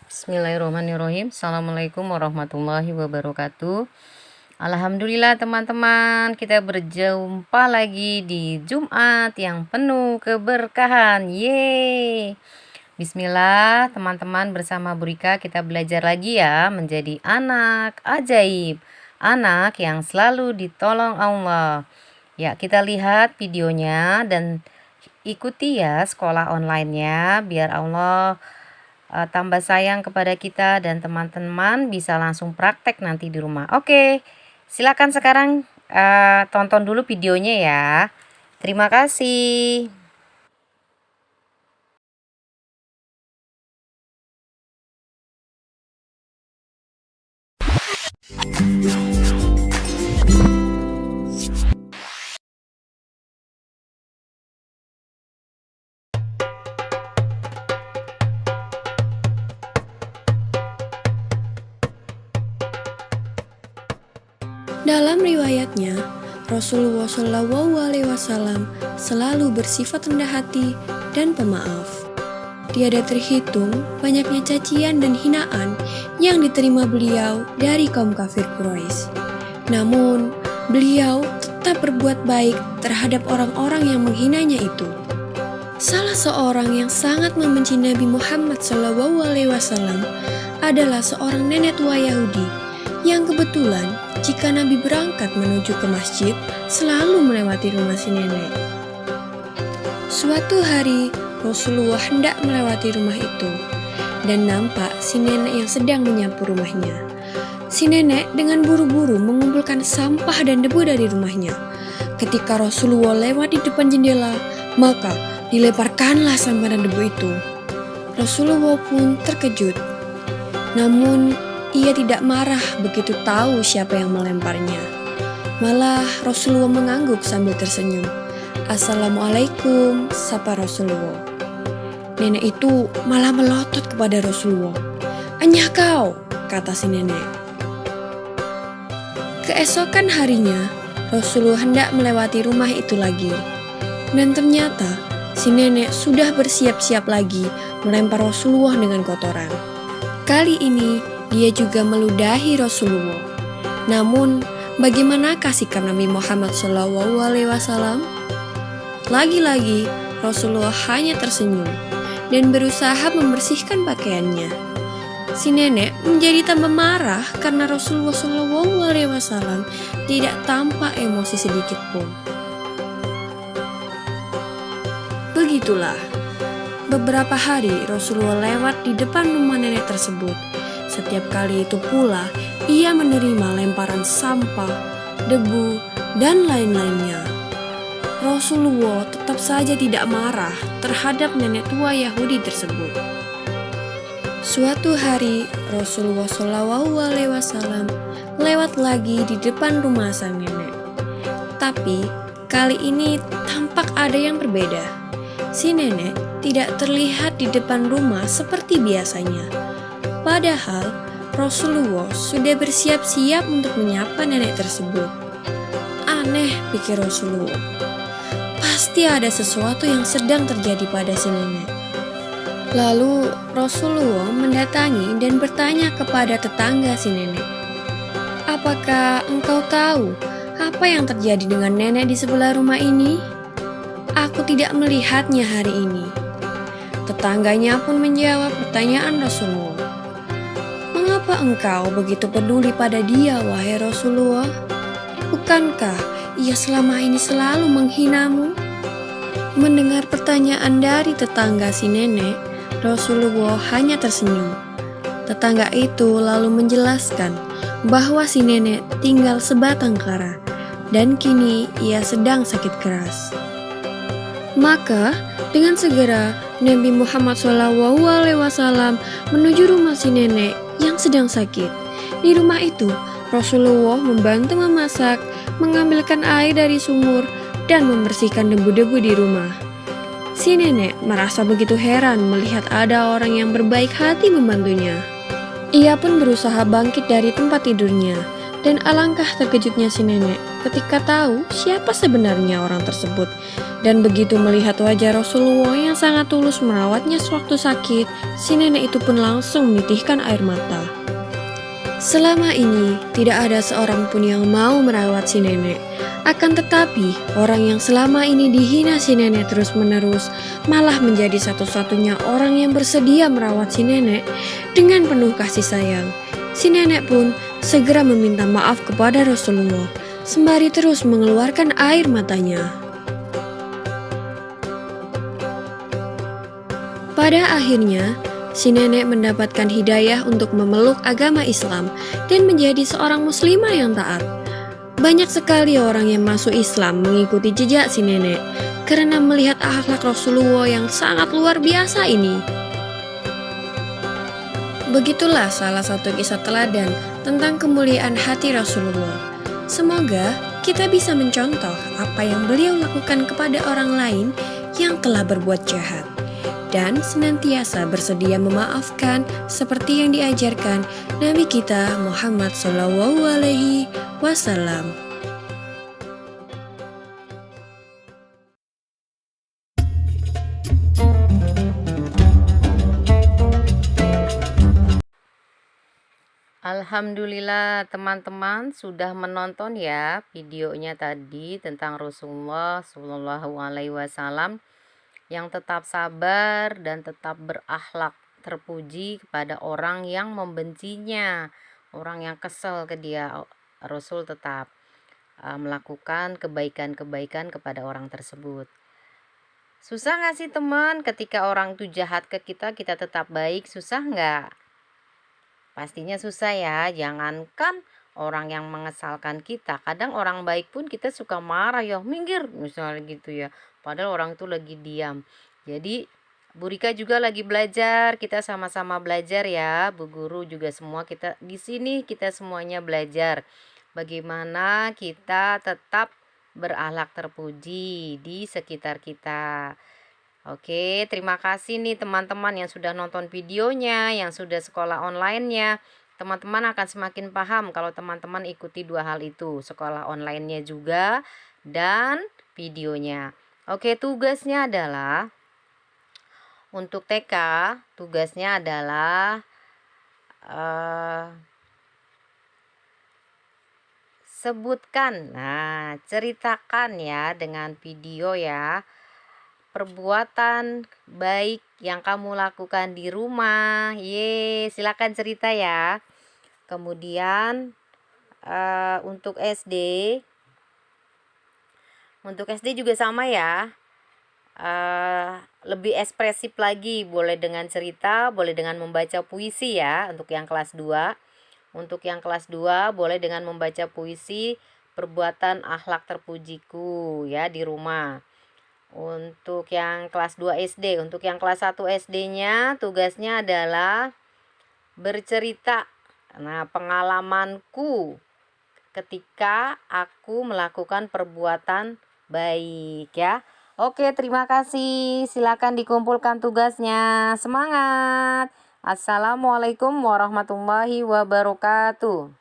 Bismillahirrahmanirrahim. Assalamualaikum warahmatullahi wabarakatuh. Alhamdulillah teman-teman, kita berjumpa lagi di Jumat yang penuh keberkahan. Yeay. Bismillah teman-teman, bersama Burika kita belajar lagi ya menjadi anak ajaib. Anak yang selalu ditolong Allah. Ya, kita lihat videonya dan ikuti ya sekolah online-nya biar Allah tambah sayang kepada kita dan teman-teman bisa langsung praktek nanti di rumah. Oke, silakan sekarang tonton dulu videonya ya. Terima kasih. Dalam riwayatnya, Rasulullah SAW selalu bersifat rendah hati dan pemaaf. Tiada terhitung banyaknya cacian dan hinaan yang diterima beliau dari kaum kafir Quraisy. Namun, beliau tetap berbuat baik terhadap orang-orang yang menghinanya itu. Salah seorang yang sangat membenci Nabi Muhammad SAW adalah seorang nenek tua Yahudi yang kebetulan jika Nabi berangkat menuju ke masjid selalu melewati rumah si nenek. Suatu hari Rasulullah hendak melewati rumah itu dan nampak si nenek yang sedang menyapu rumahnya. Si nenek dengan buru-buru mengumpulkan sampah dan debu dari rumahnya. Ketika Rasulullah lewat di depan jendela, maka dilemparkanlah sampah dan debu itu. Rasulullah pun terkejut. Namun ia tidak marah begitu tahu siapa yang melemparnya. Malah Rasulullah mengangguk sambil tersenyum. Assalamualaikum, sapa Rasulullah. Nenek itu malah melotot kepada Rasulullah. Anyah kau, kata si nenek. Keesokan harinya, Rasulullah hendak melewati rumah itu lagi. Dan ternyata si nenek sudah bersiap-siap lagi melempar Rasulullah dengan kotoran. Kali ini dia juga meludahi Rasulullah. Namun, bagaimanakah sikap Nabi Muhammad SAW? Lagi-lagi, Rasulullah hanya tersenyum dan berusaha membersihkan pakaiannya. Si nenek menjadi tambah marah karena Rasulullah SAW tidak tampak emosi sedikit pun. Begitulah, beberapa hari Rasulullah lewat di depan rumah nenek tersebut. Setiap kali itu pula, ia menerima lemparan sampah, debu, dan lain-lainnya. Rasulullah tetap saja tidak marah terhadap nenek tua Yahudi tersebut. Suatu hari, Rasulullah SAW lewat lagi di depan rumah sang nenek. Tapi, kali ini tampak ada yang berbeda. Si nenek tidak terlihat di depan rumah seperti biasanya. Padahal Rasulullah sudah bersiap-siap untuk menyapa nenek tersebut. Aneh, pikir Rasulullah. Pasti ada sesuatu yang sedang terjadi pada si nenek. Lalu Rasulullah mendatangi dan bertanya kepada tetangga si nenek. Apakah engkau tahu apa yang terjadi dengan nenek di sebelah rumah ini? Aku tidak melihatnya hari ini. Tetangganya pun menjawab pertanyaan Rasulullah. Mengapa engkau begitu peduli pada dia, wahai Rasulullah? Bukankah ia selama ini selalu menghinamu? Mendengar pertanyaan dari tetangga si nenek, Rasulullah hanya tersenyum. Tetangga itu lalu menjelaskan bahwa si nenek tinggal sebatang kara dan kini ia sedang sakit keras. Maka dengan segera Nabi Muhammad SAW menuju rumah si nenek yang sedang sakit. Di rumah itu, Rasulullah membantu memasak, mengambilkan air dari sumur, dan membersihkan debu-debu di rumah. Si nenek merasa begitu heran melihat ada orang yang berbaik hati membantunya. Ia pun berusaha bangkit dari tempat tidurnya Dan alangkah terkejutnya si nenek ketika tahu siapa sebenarnya orang tersebut. Dan begitu melihat wajah Rasulullah yang sangat tulus merawatnya sewaktu sakit, si nenek itu pun langsung menitihkan air mata. Selama ini, tidak ada seorang pun yang mau merawat si nenek. Akan tetapi, orang yang selama ini dihina si nenek terus-menerus malah menjadi satu-satunya orang yang bersedia merawat si nenek dengan penuh kasih sayang. Si nenek pun segera meminta maaf kepada Rasulullah, sembari terus mengeluarkan air matanya. Pada akhirnya, si nenek mendapatkan hidayah untuk memeluk agama Islam dan menjadi seorang muslimah yang taat. Banyak sekali orang yang masuk Islam mengikuti jejak si nenek karena melihat akhlak Rasulullah yang sangat luar biasa ini. Begitulah salah satu kisah teladan tentang kemuliaan hati Rasulullah. Semoga kita bisa mencontoh apa yang beliau lakukan kepada orang lain yang telah berbuat jahat, dan senantiasa bersedia memaafkan seperti yang diajarkan Nabi kita Muhammad SAW. Alhamdulillah teman-teman sudah menonton ya videonya tadi tentang Rasulullah Shallallahu Alaihi Wasallam yang tetap sabar dan tetap berakhlak, terpuji kepada orang yang membencinya, orang yang kesel ke dia. Rasul tetap melakukan kebaikan-kebaikan kepada orang tersebut. Susah gak sih teman ketika orang itu jahat ke kita, kita tetap baik? Susah nggak? Pastinya susah ya. Jangankan orang yang mengesalkan kita, kadang orang baik pun kita suka marah ya, minggir misalnya gitu ya, padahal orang itu lagi diam. Jadi Bu Rika juga lagi belajar, kita sama-sama belajar ya, Bu Guru juga, semua kita di sini kita semuanya belajar bagaimana kita tetap berakhlak terpuji di sekitar kita. Oke, terima kasih nih teman-teman yang sudah nonton videonya, yang sudah sekolah online-nya. Teman-teman akan semakin paham kalau teman-teman ikuti dua hal itu, sekolah online-nya juga dan videonya. Oke, tugasnya adalah untuk TK, tugasnya adalah sebutkan, ceritakan ya dengan video ya, perbuatan baik yang kamu lakukan di rumah. Silakan cerita ya. Kemudian untuk SD juga sama ya. Lebih ekspresif lagi, boleh dengan cerita, boleh dengan membaca puisi ya untuk yang kelas 2. Untuk yang kelas 2 boleh dengan membaca puisi perbuatan akhlak terpujiku ya di rumah. Untuk yang kelas 2 SD, untuk yang kelas 1 SD-nya tugasnya adalah bercerita pengalamanku ketika aku melakukan perbuatan baik ya. Oke, terima kasih. Silakan dikumpulkan tugasnya. Semangat. Assalamualaikum warahmatullahi wabarakatuh.